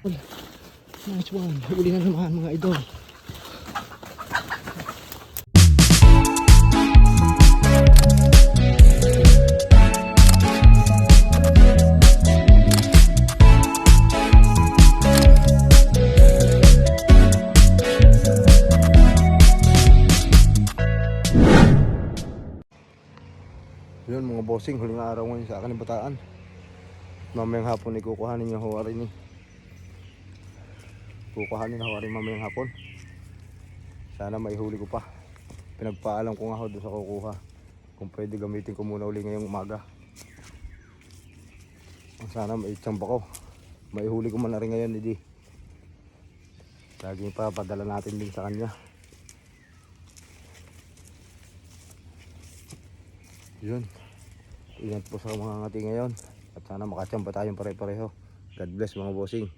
Nice one. Uli na naman mga idol. Yun mga bossing, huling araw ngayon sa akin ng Bataan. Mamayang hapon ay kukuhanin yung huwari ni. Kukuhanin na huwari mamayang hapon. Sana may huli ko pa. Pinagpaalam ko nga ho doon sa kukuha. Kung pwede gamitin ko muna uli ngayong umaga. Sana may tsamba ko. May huli ko man na rin ngayon, hindi. Laging papadala natin din sa kanya. Yun. Ingat po sa mga ngati ngayon. At sana makachamba tayong pare-pareho. God bless mga bossing.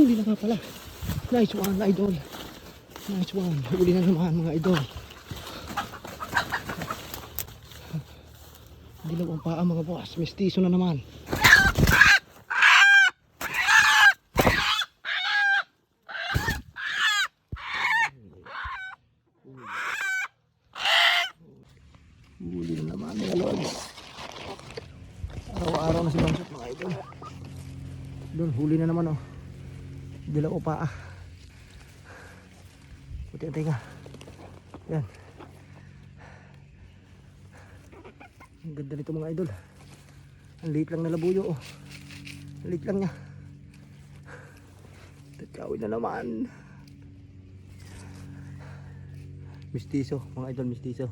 Huli na nga pala. Nice one, idol. Nice one. Huli na naman mga idol. Dilaw ang paa mga boss. Mestizo na naman. Huli na naman mga lods. Araw-araw na si Bansot mga idol. Doon huli na naman oh. Dilaw ang paa. Puti ang tinga. Yan. Ang ganda nito mga idol. Ang liit lang na labuyo oh. Ang liit lang niya. Tatawid na naman. Mistiso mga idol, mistiso.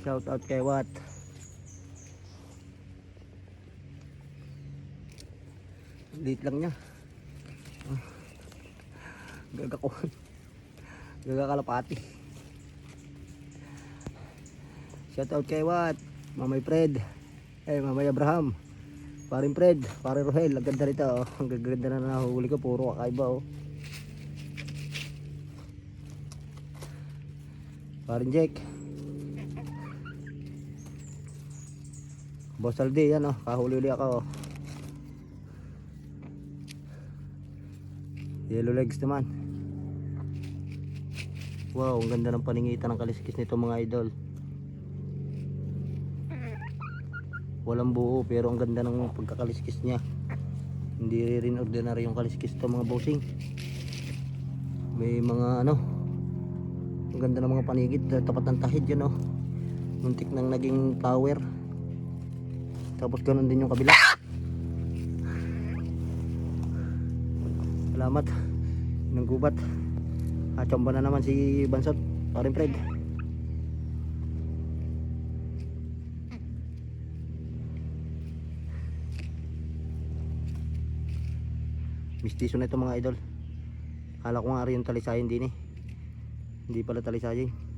Shout out kay Wat. Liit lang niya. Gagako. Gagakalapati. Shout out kay Wat. Mamay Fred. Mamay Abraham. Paring Fred. Paring Rohel. Ang ganda rito oh. Ang gaganda na nahuli ko. Puro kakaiba oh. Paring Jack. Boss Aldi yan oh. Kahuli-uli ako oh. Yellow legs naman. Wow, ang ganda ng paningitan ng kaliskis nito mga idol. Walang buo pero ang ganda ng pagkakaliskis niya. Hindi rin ordinary yung kaliskis to mga bossing. May mga ano, ang ganda ng mga panigid, tapat ng tahid yan oh. Muntik nang naging tower. Tapos ganun din yung kabila. Salamat ng gubat. Chamba na naman si Bansot. Paring Fred. Mistiso na ito mga idol. Kala ko nga rin yung talisayin din eh. Hindi pala talisayin.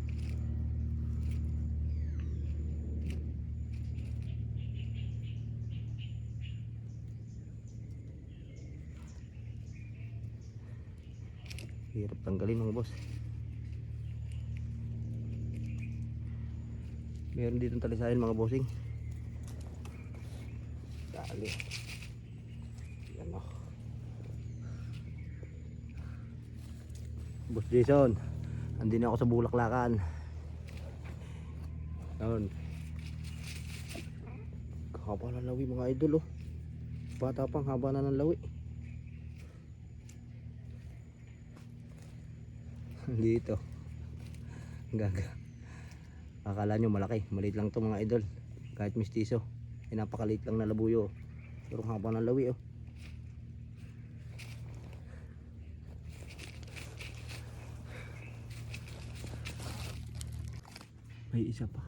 Hirap tanggalin mga boss. Meron dito talisayan mga bossing. Dali. Yan o. Boss Jason, andin ako sa Bulaklakan. Yun. Haba ng lawi mga idol oh. Bata pang haba na ng lawi. Dito gaga, akala nyo malaki, maliit lang to mga idol. Kahit mistiso napakaliit lang na labuyo pero haba ng lawi oh. May isa pa.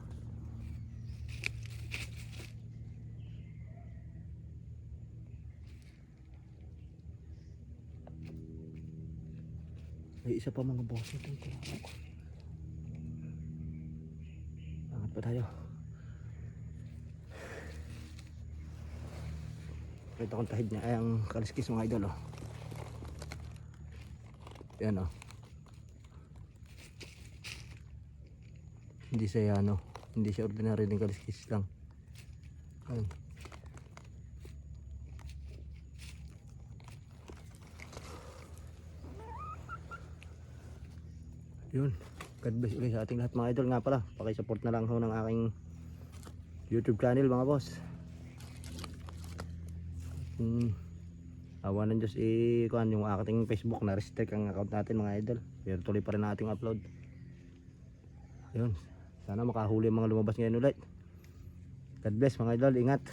May isa pa mga boss. Angat pa tayo. Ito kong tahid niya ay ang kaliskis mga idol oh. Yan oh. Hindi siya ano, hindi siya ordinary ng kaliskis lang. Ayun. Yun, God bless ulit sa ating lahat mga idol. Nga pala, pakisupport na lang ho ng aking YouTube channel mga boss. Awa ng Diyos kuhan yung ating Facebook na restrict ang account natin mga idol. Pero tuloy pa rin nating upload. Yun, sana makahuli ang mga lumabas ngayon ulit. God bless mga idol, ingat.